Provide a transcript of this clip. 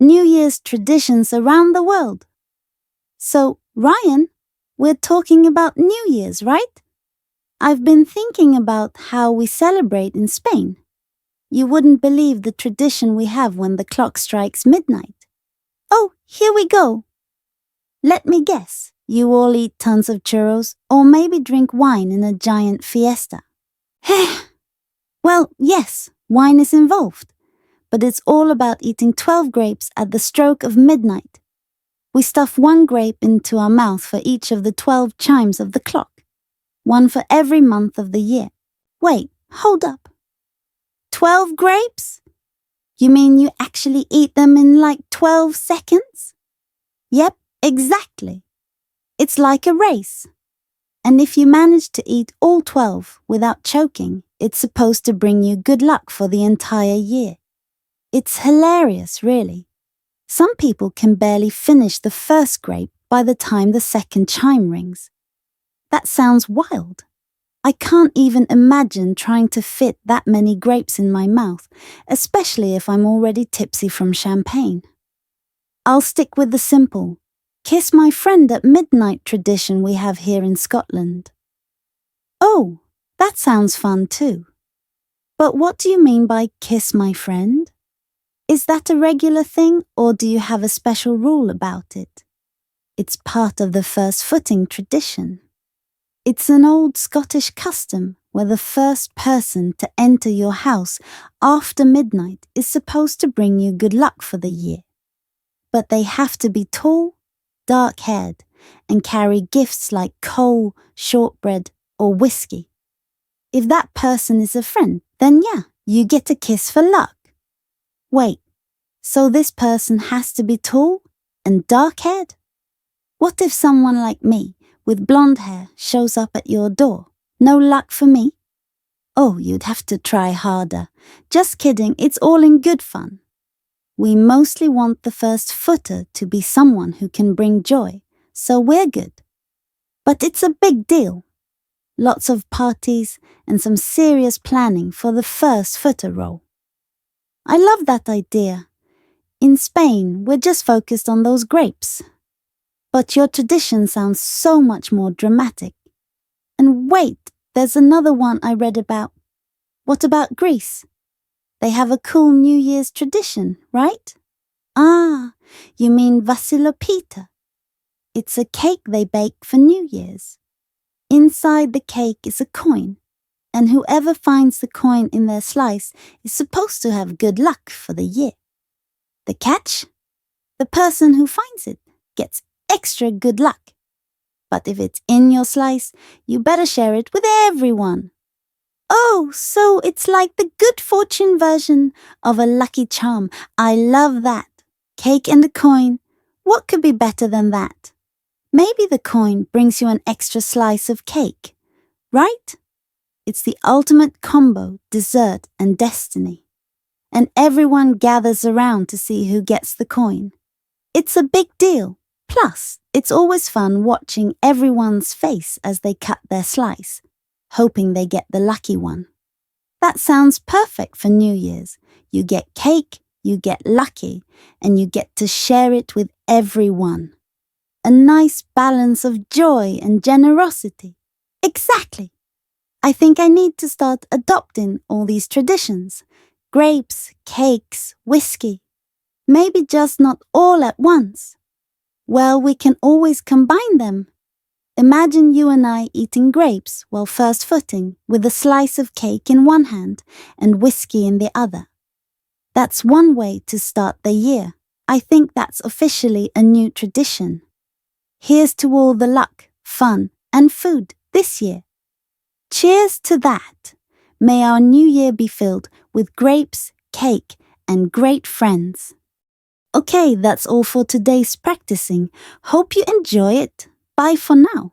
New Year's traditions around the world. So, Ryan, we're talking about New Year's, right? I've been thinking about how we celebrate in Spain. You wouldn't believe the tradition we have when the clock strikes midnight. Oh, here we go. Let me guess, you all eat tons of churros or maybe drink wine in a giant fiesta. Well, yes, wine is involved, but it's all about eating 12 grapes at the stroke of midnight. We stuff one grape into our mouth for each of the 12 chimes of the clock, one for every month of the year. Wait, hold up. 12 grapes? You mean you actually eat them in like 12 seconds? Yep, exactly. It's like a race. And if you manage to eat all 12 without choking, it's supposed to bring you good luck for the entire year. It's hilarious, really. Some people can barely finish the first grape by the time the second chime rings. That sounds wild. I can't even imagine trying to fit that many grapes in my mouth, especially if I'm already tipsy from champagne. I'll stick with the simple, kiss my friend at midnight tradition we have here in Scotland. Oh, that sounds fun too. But what do you mean by kiss my friend? Is that a regular thing, or do you have a special rule about it? It's part of the first footing tradition. It's an old Scottish custom where the first person to enter your house after midnight is supposed to bring you good luck for the year. But they have to be tall, dark-haired, and carry gifts like coal, shortbread, or whiskey. If that person is a friend, then yeah, you get a kiss for luck. Wait, so this person has to be tall and dark-haired? What if someone like me, with blonde hair, shows up at your door? No luck for me? Oh, you'd have to try harder. Just kidding, it's all in good fun. We mostly want the first footer to be someone who can bring joy, so we're good. But it's a big deal. Lots of parties and some serious planning for the first footer role. I love that idea. In Spain, we're just focused on those grapes. But your tradition sounds so much more dramatic. And wait, there's another one I read about. What about Greece? They have a cool New Year's tradition, right? Ah, you mean Vasilopita. It's a cake they bake for New Year's. Inside the cake is a coin, and whoever finds the coin in their slice is supposed to have good luck for the year. The catch? The person who finds it gets extra good luck. But if it's in your slice, you better share it with everyone. Oh, so it's like the good fortune version of a lucky charm. I love that. Cake and a coin. What could be better than that? Maybe the coin brings you an extra slice of cake, right? It's the ultimate combo, dessert and destiny. And everyone gathers around to see who gets the coin. It's a big deal. Plus, it's always fun watching everyone's face as they cut their slice, hoping they get the lucky one. That sounds perfect for New Year's. You get cake, you get lucky, and you get to share it with everyone. A nice balance of joy and generosity. Exactly. I think I need to start adopting all these traditions. Grapes, cakes, whiskey. Maybe just not all at once. Well, we can always combine them. Imagine you and I eating grapes while first footing with a slice of cake in one hand and whiskey in the other. That's one way to start the year. I think that's officially a new tradition. Here's to all the luck, fun, and food this year. Cheers to that. May our new year be filled with grapes, cake, and great friends. Okay, that's all for today's practicing. Hope you enjoy it. Bye for now.